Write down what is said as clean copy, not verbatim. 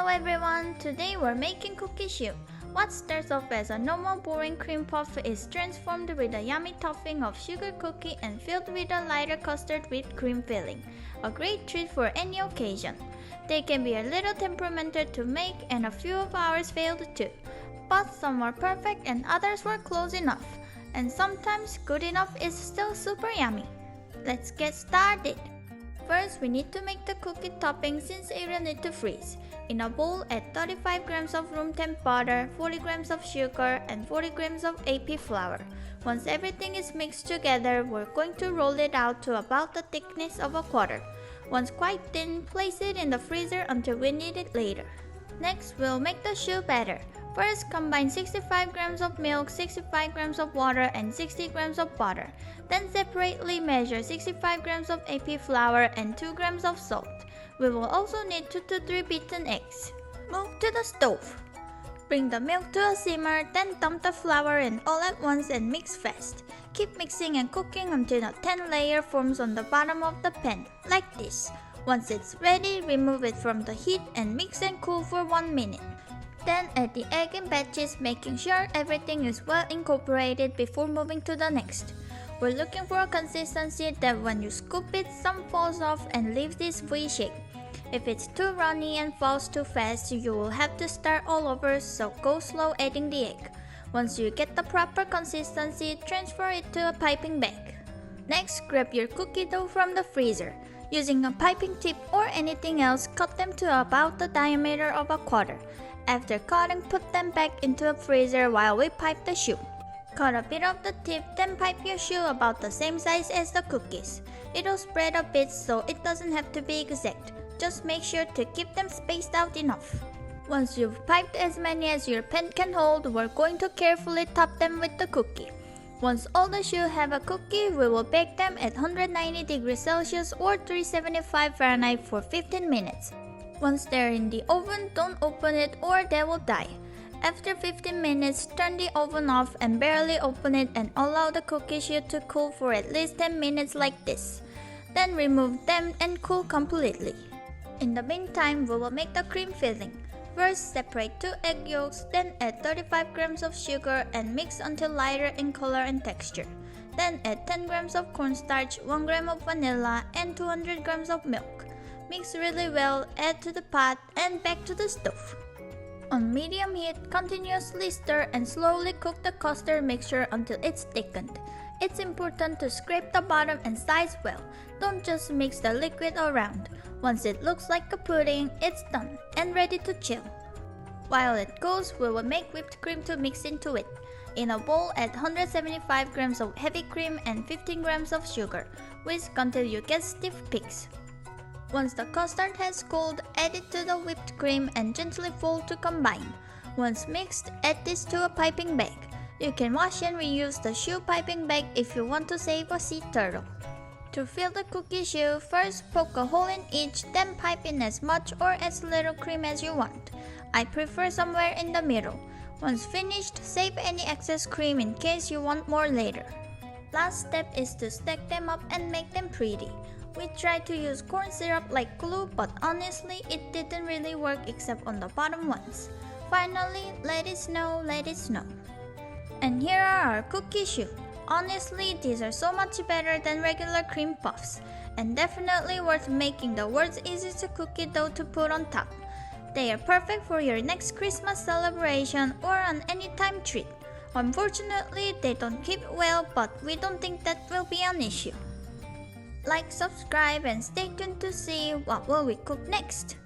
Hello everyone! Today we're making cookie choux. What starts off as a normal boring cream puff is transformed with a yummy topping of sugar cookie and filled with a lighter custard with cream filling. A great treat for any occasion. They can be a little temperamental to make and a few of ours failed too. But some were perfect and others were close enough. And sometimes good enough is still super yummy. Let's get started! First, we need to make the cookie topping since it will need to freeze. In a bowl, add 35 grams of room temp butter, 40 grams of sugar, and 40 grams of AP flour. Once everything is mixed together, we're going to roll it out to about the thickness of a quarter. Once quite thin, place it in the freezer until we need it later. Next, we'll make the choux batter. First, combine 65 grams of milk, 65 grams of water, and 60 grams of butter. Then separately measure 65 grams of AP flour and 2 grams of salt. We will also need 2 to 3 beaten eggs. Move to the stove. Bring the milk to a simmer, then dump the flour in all at once and mix fast. Keep mixing and cooking until a thin layer forms on the bottom of the pan, like this. Once it's ready, remove it from the heat and mix and cool for 1 minute. Then add the egg in batches, making sure everything is well incorporated before moving to the next. We're looking for a consistency that when you scoop it, some falls off and leaves this V shape. If it's too runny and falls too fast, you will have to start all over, so go slow adding the egg. Once you get the proper consistency, transfer it to a piping bag. Next, grab your cookie dough from the freezer. Using a piping tip or anything else, cut them to about the diameter of a quarter. After cutting, put them back into a freezer while we pipe the choux. Cut a bit of the tip, then pipe your choux about the same size as the cookies. It'll spread a bit so it doesn't have to be exact. Just make sure to keep them spaced out enough. Once you've piped as many as your pan can hold, we're going to carefully top them with the cookie. Once all the choux have a cookie, we will bake them at 190 degrees Celsius or 375 Fahrenheit for 15 minutes. Once they're in the oven, don't open it or they will die. After 15 minutes, turn the oven off and barely open it and allow the cookie choux to cool for at least 10 minutes like this. Then remove them and cool completely. In the meantime, we will make the cream filling. First, separate 2 egg yolks, then add 35 grams of sugar and mix until lighter in color and texture. Then add 10 grams of cornstarch, 1 gram of vanilla, and 200 grams of milk. Mix really well, add to the pot, and back to the stove. On medium heat, continuously stir and slowly cook the custard mixture until it's thickened. It's important to scrape the bottom and sides well. Don't just mix the liquid around. Once it looks like a pudding, it's done and ready to chill. While it cools, we will make whipped cream to mix into it. In a bowl, add 175 grams of heavy cream and 15 grams of sugar. Whisk until you get stiff peaks. Once the custard has cooled, add it to the whipped cream and gently fold to combine. Once mixed, add this to a piping bag. You can wash and reuse the choux piping bag if you want to save a sea turtle. To fill the cookie choux, first poke a hole in each, then pipe in as much or as little cream as you want. I prefer somewhere in the middle. Once finished, save any excess cream in case you want more later. Last step is to stack them up and make them pretty. We tried to use corn syrup like glue, but honestly, it didn't really work except on the bottom ones. Finally, let it snow. And here are our cookie choux. Honestly, these are so much better than regular cream puffs, and definitely worth making the world's easiest cookie dough to put on top. They are perfect for your next Christmas celebration or an anytime treat. Unfortunately, they don't keep well, but we don't think that will be an issue. Like, subscribe, and stay tuned to see what will we cook next.